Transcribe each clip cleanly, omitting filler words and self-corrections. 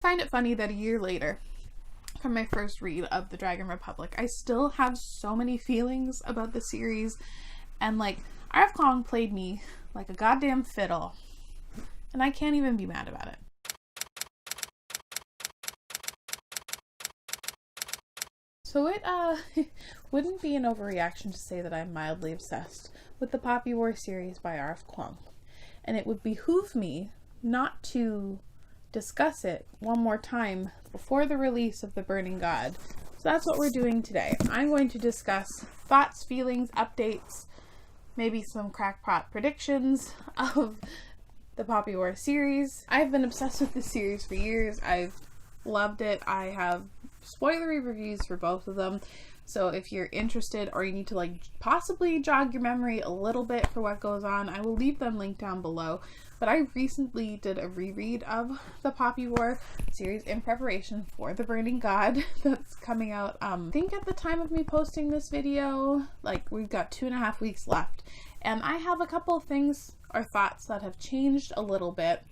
find it funny that a year later, from my first read of The Dragon Republic, I still have so many feelings about the series, and like, R.F. Kuang played me like a goddamn fiddle, and I can't even be mad about it. So it wouldn't be an overreaction to say that I'm mildly obsessed with the Poppy War series by R.F. Kuang, and it would behoove me not to discuss it one more time before the release of The Burning God. So that's what we're doing today. I'm going to discuss thoughts, feelings, updates, maybe some crackpot predictions of the Poppy War series. I've been obsessed with this series for years. I've loved it. I have spoilery reviews for both of them. So if you're interested, or you need to like possibly jog your memory a little bit for what goes on, I will leave them linked down below. But I recently did a reread of the Poppy War series in preparation for The Burning God that's coming out, I think at the time of me posting this video, like we've got 2.5 weeks left. And I have a couple of things or thoughts that have changed a little bit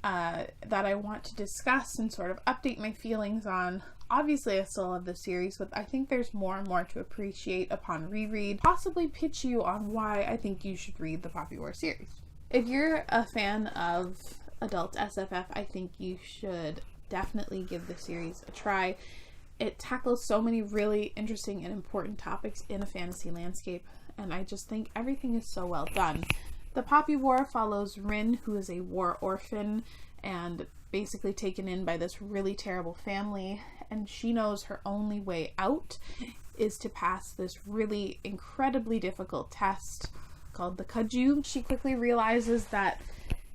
that I want to discuss and sort of update my feelings on. Obviously, I still love the series, but I think there's more and more to appreciate upon reread. Possibly pitch you on why I think you should read the Poppy War series. If you're a fan of adult SFF, I think you should definitely give the series a try. It tackles so many really interesting and important topics in a fantasy landscape, and I just think everything is so well done. The Poppy War follows Rin, who is a war orphan and basically taken in by this really terrible family, and she knows her only way out is to pass this really incredibly difficult test called the Kaju. She quickly realizes that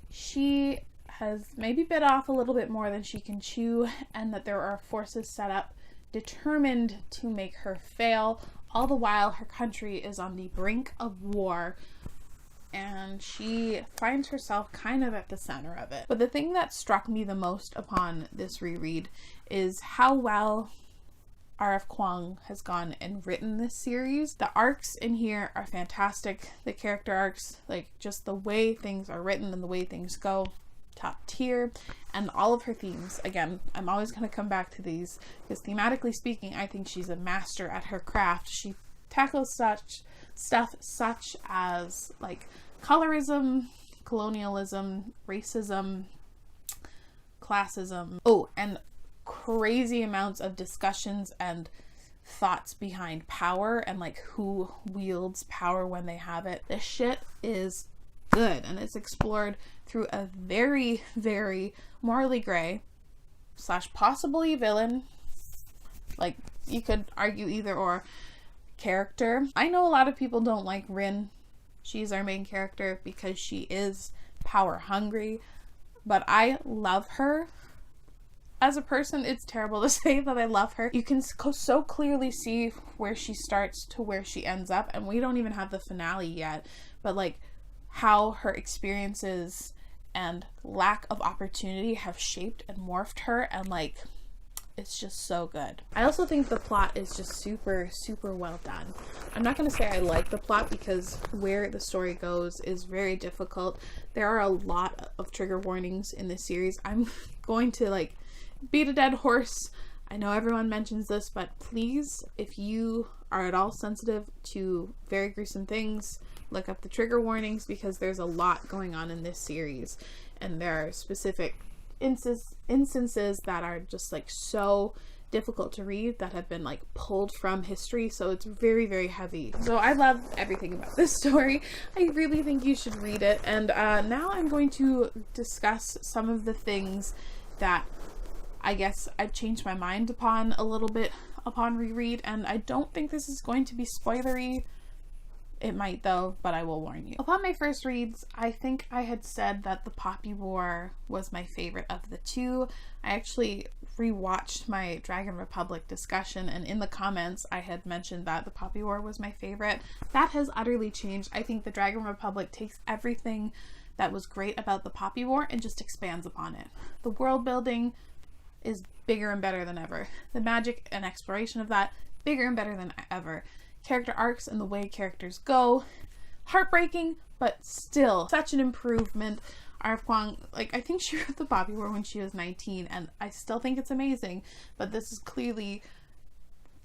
she has maybe bit off a little bit more than she can chew, and that there are forces set up determined to make her fail. All the while, her country is on the brink of war, and she finds herself kind of at the center of it. But the thing that struck me the most upon this reread is how well R.F. Kuang has gone and written this series. The arcs in here are fantastic. The character arcs, like just the way things are written and the way things go, top tier. And all of her themes, again, I'm always going to come back to these because thematically speaking, I think she's a master at her craft. She tackles such stuff such as like colorism, colonialism, racism, classism, and crazy amounts of discussions and thoughts behind power and like who wields power when they have it. This shit is good, and it's explored through a very, very morally gray / possibly villain, like you could argue either or, character. I know a lot of people don't like Rin. She's our main character because she is power hungry, but I love her as a person. It's terrible to say that I love her. You can so clearly see where she starts to where she ends up, and we don't even have the finale yet, but like how her experiences and lack of opportunity have shaped and morphed her, and like it's just so good. I also think the plot is just super, super well done. I'm not going to say I like the plot because where the story goes is very difficult. There are a lot of trigger warnings in this series. I'm going to like beat a dead horse. I know everyone mentions this, but please, if you are at all sensitive to very gruesome things, look up the trigger warnings because there's a lot going on in this series, and there are specific instances that are just like so difficult to read that have been like pulled from history, so it's very, very heavy. So I love everything about this story. I really think you should read it, and now I'm going to discuss some of the things that I guess I've changed my mind upon a little bit upon reread, and I don't think this is going to be spoilery. It might though, but I will warn you. Upon my first reads, I think I had said that the Poppy War was my favorite of the two. I actually rewatched my Dragon Republic discussion, and in the comments I had mentioned that the Poppy War was my favorite. That has utterly changed. I think the Dragon Republic takes everything that was great about the Poppy War and just expands upon it. The world building is bigger and better than ever. The magic and exploration of that, bigger and better than ever. Character arcs and the way characters go, heartbreaking, but still such an improvement. R.F. Kuang, like, I think she wrote The Poppy War when she was 19, and I still think it's amazing, but this is clearly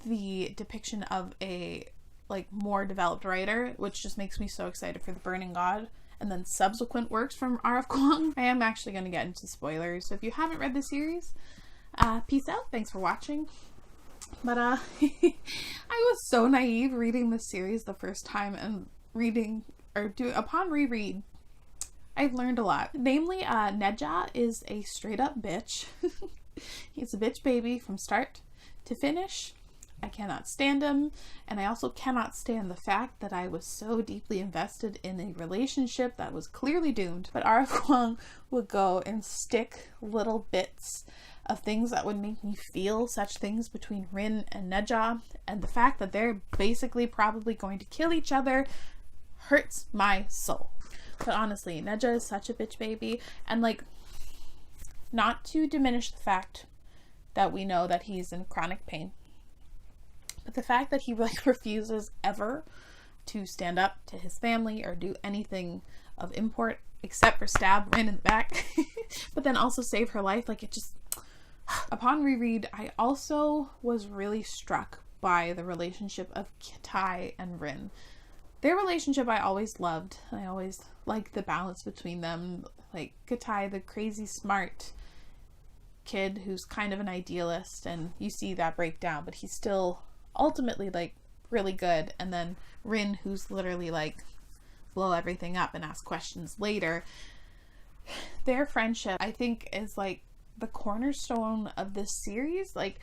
the depiction of a, like, more developed writer, which just makes me so excited for The Burning God, and then subsequent works from R.F. Kuang. I am actually going to get into spoilers, so if you haven't read the series, peace out, thanks for watching. But, I was so naive reading this series the first time, and upon reread, I've learned a lot. Namely, Neja is a straight up bitch. He's a bitch baby from start to finish. I cannot stand him, and I also cannot stand the fact that I was so deeply invested in a relationship that was clearly doomed. But R.F. Kuang would go and stick little bits of things that would make me feel such things between Rin and Neja, and the fact that they're basically probably going to kill each other hurts my soul. But honestly, Neja is such a bitch baby, and like, not to diminish the fact that we know that he's in chronic pain, but the fact that he like refuses ever to stand up to his family or do anything of import except for stab Rin in the back, but then also save her life, like, it just, upon reread, I also was really struck by the relationship of Kitai and Rin. Their relationship I always loved. I always liked the balance between them. Like, Kitai, the crazy smart kid who's kind of an idealist, and you see that break down, but he's still ultimately like really good. And then Rin, who's literally like blow everything up and ask questions later. Their friendship, I think, is like the cornerstone of this series. Like,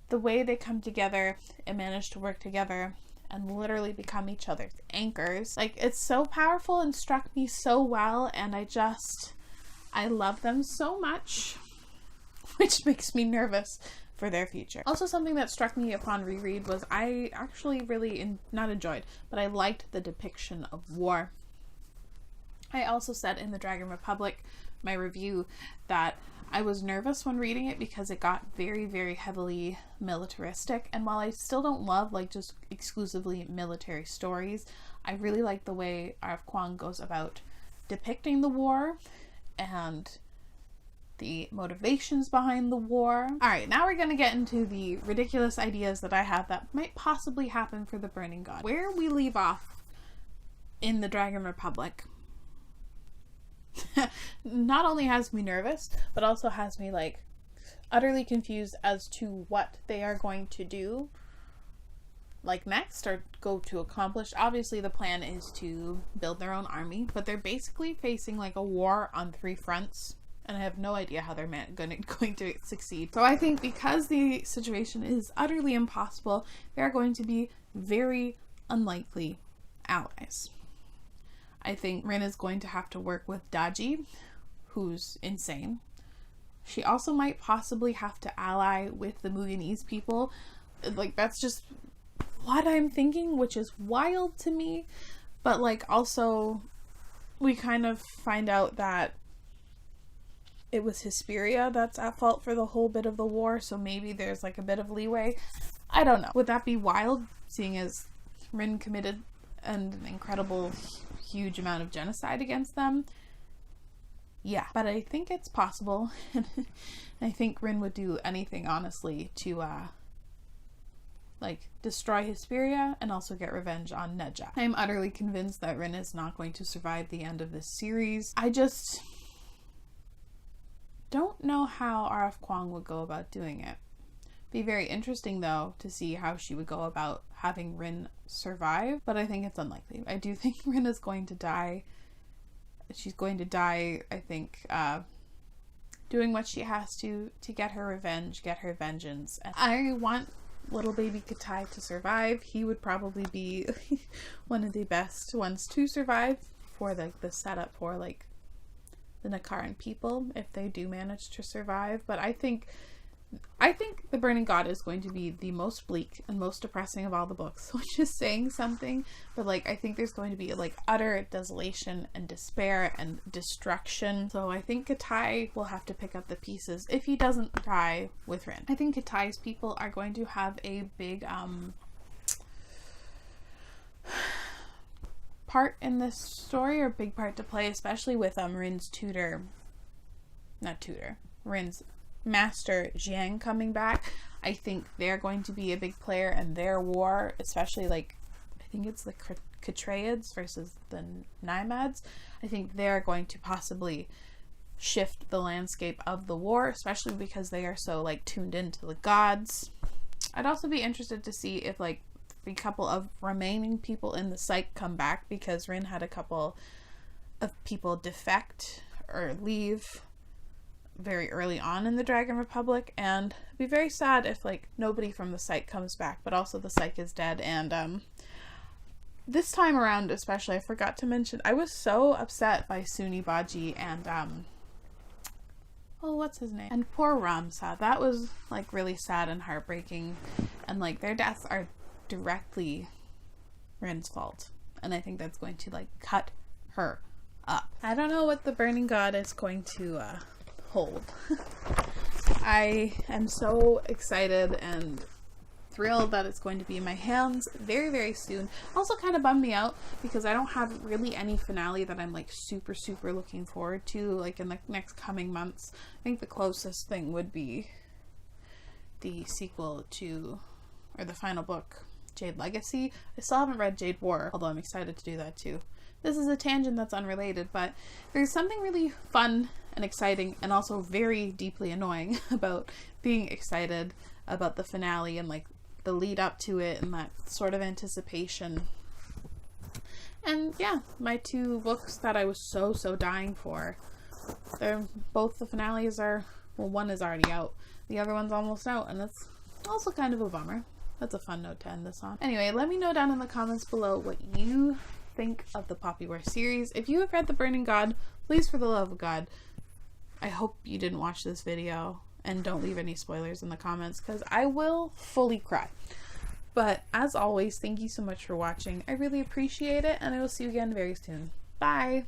the way they come together and manage to work together and literally become each other's anchors. Like, it's so powerful and struck me so well, and I love them so much, which makes me nervous for their future. Also, something that struck me upon reread was I actually really not enjoyed, but I liked the depiction of war. I also said in the Dragon Republic, my review, that I was nervous when reading it because it got very, very heavily militaristic. And while I still don't love like just exclusively military stories, I really like the way R.F. Kuang goes about depicting the war and the motivations behind the war. Alright, now we're going to get into the ridiculous ideas that I have that might possibly happen for the Burning God. Where we leave off in the Dragon Republic not only has me nervous, but also has me like utterly confused as to what they are going to do like next or go to accomplish. Obviously the plan is to build their own army, but they're basically facing like a war on 3 fronts, and I have no idea how they're going to succeed. So I think because the situation is utterly impossible, they're going to be very unlikely allies. I think Rin is going to have to work with Daji, who's insane. She also might possibly have to ally with the Muganese people. Like, that's just what I'm thinking, which is wild to me. But like, also, we kind of find out that it was Hesperia that's at fault for the whole bit of the war, so maybe there's like a bit of leeway. I don't know. Would that be wild, seeing as Rin committed an incredible huge amount of genocide against them? Yeah, but I think it's possible. I think Rin would do anything, honestly, to like destroy Hesperia and also get revenge on Neja. I'm utterly convinced that Rin is not going to survive the end of this series. I just don't know how R.F. Kuang would go about doing it. Be very interesting though to see how she would go about having Rin survive, but I think it's unlikely. I do think Rin is going to die. She's going to die, I think, doing what she has to get her revenge, get her vengeance. And I want little baby Kitai to survive. He would probably be one of the best ones to survive for like the setup for like the Nakaran people, if they do manage to survive. But I think The Burning God is going to be the most bleak and most depressing of all the books, which is saying something, but like, I think there's going to be like utter desolation and despair and destruction. So I think Kitai will have to pick up the pieces if he doesn't die with Rin. I think Kitai's people are going to have a big part in this story, or a big part to play, especially with Rin's Rin's master Jiang coming back. I think they're going to be a big player in their war, especially like, I think it's the Catraids versus the Naimads. I think they're going to possibly shift the landscape of the war, especially because they are so like tuned into the gods. I'd also be interested to see if like a couple of remaining people in the psych come back, because Rin had a couple of people defect or leave very early on in the Dragon Republic, and it'd be very sad if like nobody from the psych comes back, but also the psych is dead. And this time around especially, I forgot to mention, I was so upset by Suni Baji and what's his name? And poor Ramsa. That was like really sad and heartbreaking, and like their deaths are directly Rin's fault, and I think that's going to like cut her up. I don't know what the Burning God is going to hold. I am so excited and thrilled that it's going to be in my hands very, very soon. Also kind of bummed me out because I don't have really any finale that I'm like super looking forward to like in the next coming months. I think the closest thing would be the sequel to, or the final book, Jade Legacy. I still haven't read Jade War, although I'm excited to do that too. This is a tangent that's unrelated, but there's something really fun and exciting and also very deeply annoying about being excited about the finale and like the lead up to it and that sort of anticipation. And yeah, my two books that I was so dying for, they're both, the finales are, well, one is already out, the other one's almost out, and that's also kind of a bummer. That's a fun note to end this on. Anyway, let me know down in the comments below what you think of the Poppy War series. If you have read The Burning God, please, for the love of God, I hope you didn't watch this video, and don't leave any spoilers in the comments because I will fully cry. But as always, thank you so much for watching. I really appreciate it, and I will see you again very soon. Bye!